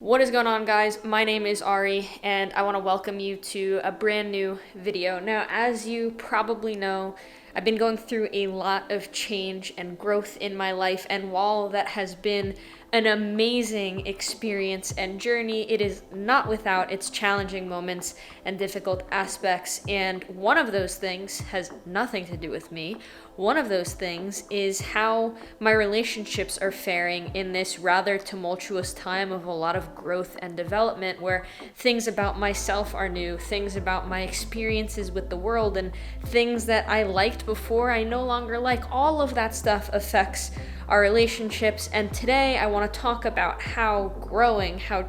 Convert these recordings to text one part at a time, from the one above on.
What is going on, guys? My name is Ari and I want to welcome you to a brand new video. Now, as you probably know, I've been going through a lot of change and growth in my life, and while that has been an amazing experience and journey, it is not without its challenging moments and difficult aspects, and one of those things has nothing to do with me. One of those things is how my relationships are faring in this rather tumultuous time of a lot of growth and development, where things about myself are new, things about my experiences with the world, and things that I liked before I no longer like. All of that stuff affects our relationships, and today I want to talk about how growing, how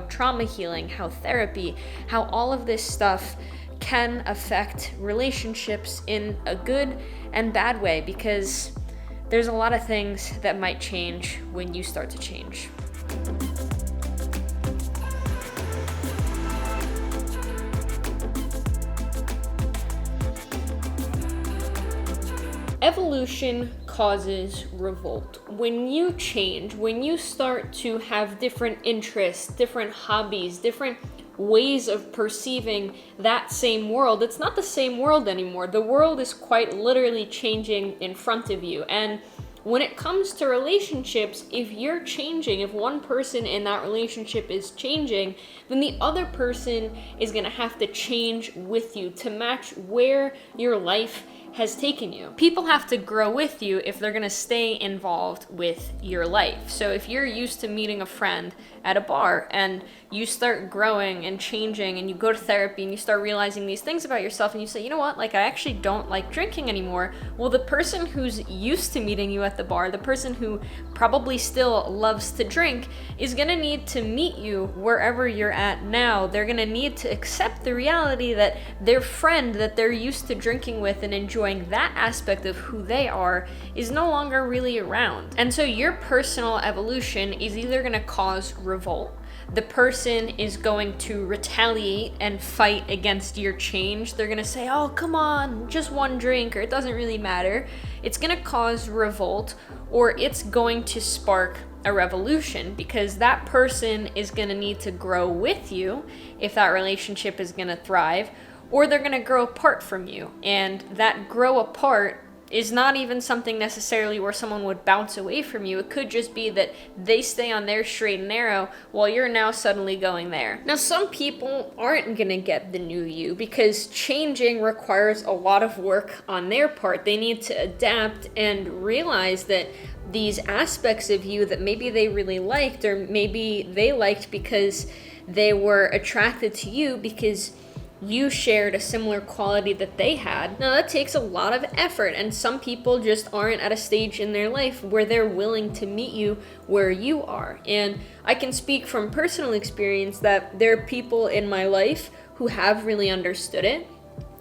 trauma healing, how therapy, how all of this stuff can affect relationships in a good and bad way, because there's a lot of things that might change when you start to change. Evolution causes revolt. When you change, when you start to have different interests, different hobbies, different ways of perceiving that same world, it's not the same world anymore. The world is quite literally changing in front of you. And when it comes to relationships, if you're changing, if one person in that relationship is changing, then the other person is going to have to change with you to match where your life has taken you. People have to grow with you if they're gonna stay involved with your life. So if you're used to meeting a friend at a bar and you start growing and changing and you go to therapy and you start realizing these things about yourself and you say, you know what, like I actually don't like drinking anymore. Well, the person who's used to meeting you at the bar, the person who probably still loves to drink, is gonna need to meet you wherever you're at now. They're gonna need to accept the reality that their friend that they're used to drinking with and enjoying that aspect of who they are is no longer really around. And so your personal evolution is either going to cause revolt. The person is going to retaliate and fight against your change. They're going to say, oh, come on, just one drink, or it doesn't really matter. It's going to cause revolt, or it's going to spark a revolution, because that person is going to need to grow with you if that relationship is going to thrive, or they're going to grow apart from you. And that grow apart is not even something necessarily where someone would bounce away from you. It could just be that they stay on their straight and narrow while you're now suddenly going there. Now, some people aren't going to get the new you because changing requires a lot of work on their part. They need to adapt and realize that these aspects of you that maybe they really liked, or maybe they liked because they were attracted to you because you shared a similar quality that they had. Now, that takes a lot of effort, and some people just aren't at a stage in their life where they're willing to meet you where you are. And I can speak from personal experience that there are people in my life who have really understood it.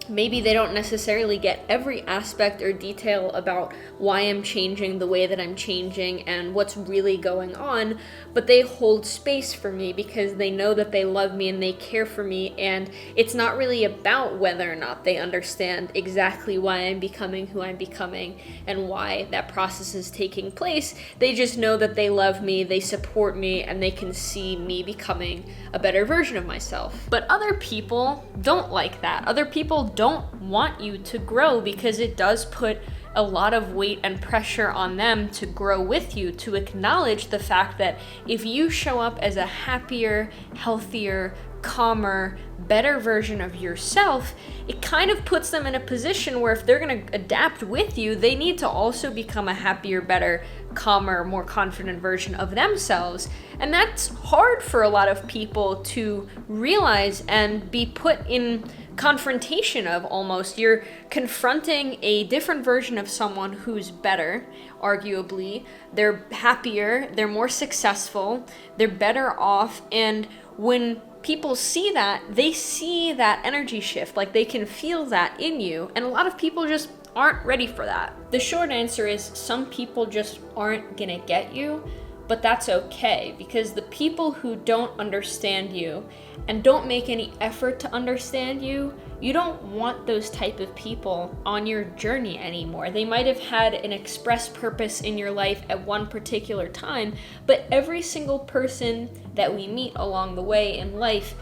Maybe they don't necessarily get every aspect or detail about why I'm changing the way that I'm changing and what's really going on, but they hold space for me because they know that they love me and they care for me, and it's not really about whether or not they understand exactly why I'm becoming who I'm becoming and why that process is taking place. They just know that they love me, they support me, and they can see me becoming a better version of myself. But other people don't like that. Other people don't want you to grow because it does put a lot of weight and pressure on them to grow with you, to acknowledge the fact that if you show up as a happier, healthier, calmer, better version of yourself, it kind of puts them in a position where if they're going to adapt with you, they need to also become a happier, better, calmer, more confident version of themselves. And that's hard for a lot of people to realize and be put in confrontation of. Almost, you're confronting a different version of someone who's better, arguably. They're happier, they're more successful, they're better off, and when people see that, they see that energy shift, like they can feel that in you, and a lot of people just aren't ready for that. The short answer is some people just aren't gonna get you But that's okay, because the people who don't understand you and don't make any effort to understand you, you don't want those type of people on your journey anymore. They might have had an express purpose in your life at one particular time, but every single person that we meet along the way in life,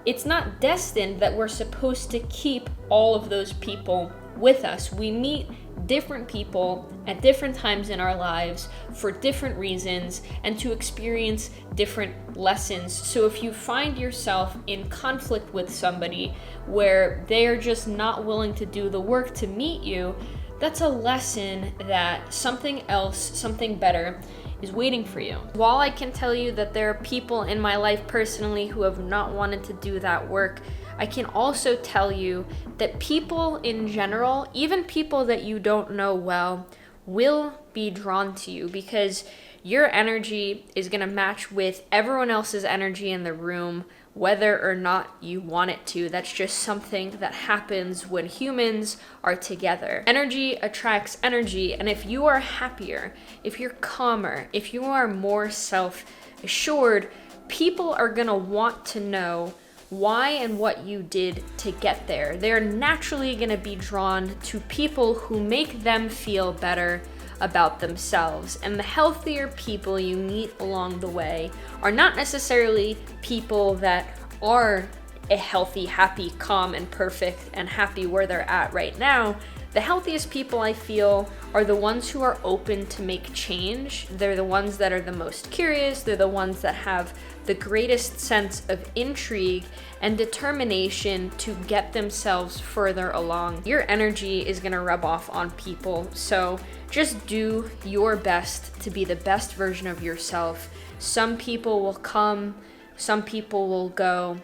it's not destined that we're supposed to keep all of those people with us. We meet different people at different times in our lives for different reasons and to experience different lessons. So if you find yourself in conflict with somebody where they're just not willing to do the work to meet you, that's a lesson that something else, something better is waiting for you. While I can tell you that there are people in my life personally who have not wanted to do that work, I can also tell you that people in general, even people that you don't know well, will be drawn to you because your energy is going to match with everyone else's energy in the room, whether or not you want it to. That's just something that happens when humans are together. Energy attracts energy, and if you are happier, if you're calmer, if you are more self-assured, people are going to want to know why and what you did to get there. They're naturally going to be drawn to people who make them feel better about themselves. And the healthier people you meet along the way are not necessarily people that are a healthy, happy, calm, and perfect and happy where they're at right now. The healthiest people I feel are the ones who are open to make change. They're the ones that are the most curious. They're the ones that have the greatest sense of intrigue and determination to get themselves further along. Your energy is gonna rub off on people, so just do your best to be the best version of yourself. Some people will come, some people will go,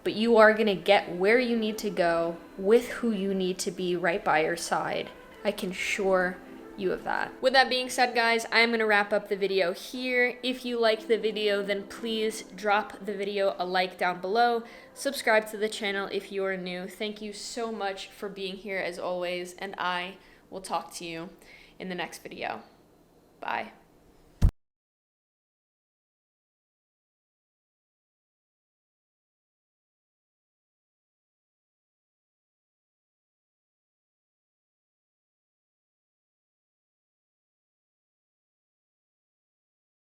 but you are gonna get where you need to go with who you need to be right by your side. I can assure you of that. With that being said, guys, I'm gonna wrap up the video here. If you liked the video, then please drop the video a like down below. Subscribe to the channel if you are new. Thank you so much for being here as always, and I will talk to you in the next video. Bye.